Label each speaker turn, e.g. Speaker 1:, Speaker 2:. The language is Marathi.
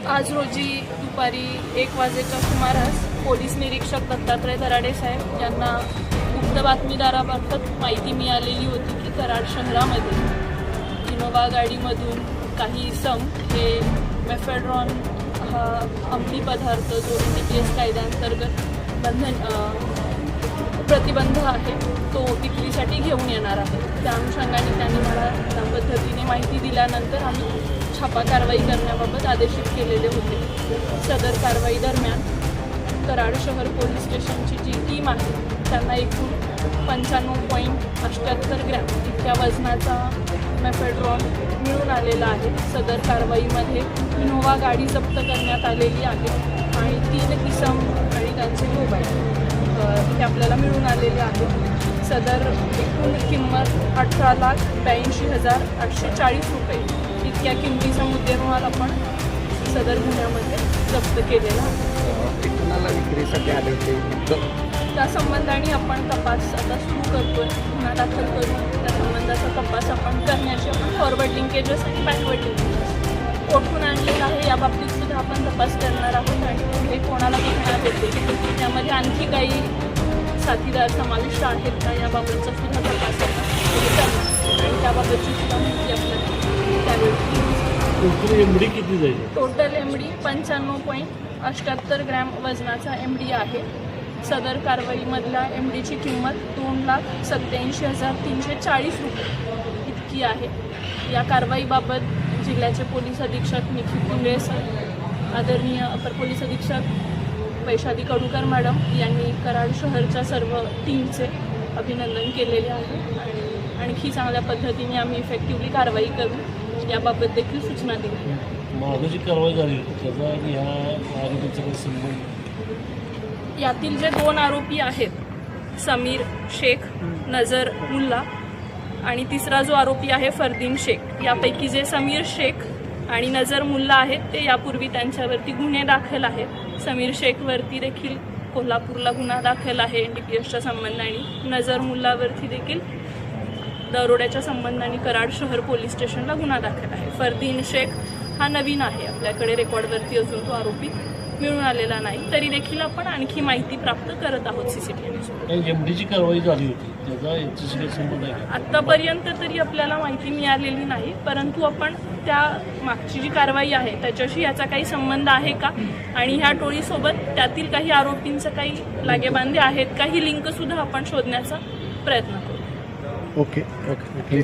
Speaker 1: आज रोजी दुपारी 1 वाजेच्या सुमारास पोलीस निरीक्षक दत्तात्रय दराडे साहेब यांना गुप्त बातमीदारामार्फत माहिती मिळालेली होती की कराड शहरामध्ये इनोव्हा गाडीमधून काही इसम हे मेफेड्रॉन हा अंमली पदार्थ जो NDPS कायद्याअंतर्गत प्रतिबंध आहे तो विक्रीसाठी घेऊन येणार आहे। त्या अनुषंगाने त्यांनी मला त्या पद्धतीने माहिती दिल्यानंतर आम्ही छापा कारवाई करण्याबाबत आदेशित केलेले होते। सदर कारवाई दरम्यान कराड शहर पोलीस स्टेशनची जी टीम आहे त्यांना एकूण 95.78 ग्रॅम इतक्या वजनाचा मेफेड्रॉन मिळून आलेला आहे। सदर कारवाईमध्ये इनोव्हा गाडी जप्त करण्यात आलेली आहे आणि 3 इसम आणि त्यांचे मोबाईल हे आपल्याला मिळून आलेले आहे। सदर एकूण किंमत 18,82,840 रुपये इतक्या किमतीचा मुद्देमाल आपण सदर गुन्ह्यामध्ये जप्त केलेला आहे।
Speaker 2: कुणाला विक्रीसाठी आले होते?
Speaker 1: त्या संबंधाने आपण तपास आता सुरू करतोय। गुन्हा दाखल करून त्या संबंधाचा तपास आपण करण्याची फॉरवर्ड लिंकेजेस आणि बॅकवर्ड लिंकेजेस कोठून आणलेलं आहे याबाबतीत सुद्धा आपण तपास करणार आहोत आणि हे कोणाला विकण्यात येते त्यामध्ये आणखी काही साथीदार समाविष्ट आहेत का याबाबतचा सुद्धा तपास करणार आणि त्याबाबतची सुद्धा माहिती आपल्याला त्यावेळी
Speaker 3: एमडी किती जाईल?
Speaker 1: टोटल एमडी 95.78 ग्रॅम वजनाचा एमडी आहे। सदर कारवाईमधल्या एमडीची किंमत 2,87,340 रुपये इतकी आहे। या कारवाईबाबत जिल्ह्याचे पोलीस अधीक्षक निखिल कुंबळे सर, आदरणीय अपर पोलीस अधीक्षक वैशाली कडूकर मॅडम यांनी कराड शहरच्या सर्व टीमचे अभिनंदन केलेले आहे आणि आणखी चांगल्या पद्धतीने आम्ही इफेक्टिव्हली कारवाई करू याबाबत देखील सूचना दिली।
Speaker 3: मागाची कारवाई झाली त्याचा आणि ह्या आरोपीचा काही संबंध?
Speaker 1: यातील जे 2 आरोपी आहेत समीर शेख, नजर मुल्ला आणि तिसरा जो आरोपी आहे फरदीन शेख, यापैकी जे समीर शेख आणि नजर मुल्ला आहेत ते यापूर्वी त्यांच्यावरती गुन्हे दाखल आहेत। समीर शेखवरती देखील कोल्हापूरला गुन्हा दाखल आहे NDPSच्या संबंधाने। नजर मुल्लावरती देखील दरोड्याच्या संबंधाने कराड शहर पोलीस स्टेशनला गुन्हा दाखल आहे। फरदीन शेख हा नवीन आहे, आपल्याकडे रेकॉर्डवरती अजून तो आरोपी मिळून आलेला नाही, तरी देखील आपण आणखी माहिती प्राप्त करत आहोत CCTV।
Speaker 3: एमडीची कारवाई झाली होती त्याचा याच्याशी काही संबंध आहे का?
Speaker 1: आत्तापर्यंत तरी आपल्याला माहिती मिळालेली नाही, परंतु आपण त्या मागची जी कारवाई आहे त्याच्याशी याचा काही संबंध आहे का आणि ह्या टोळीसोबत त्यातील काही आरोपींचं काही लागेबांधे आहेत का ही लिंकसुद्धा आपण शोधण्याचा प्रयत्न करू।
Speaker 2: Okay, thank you.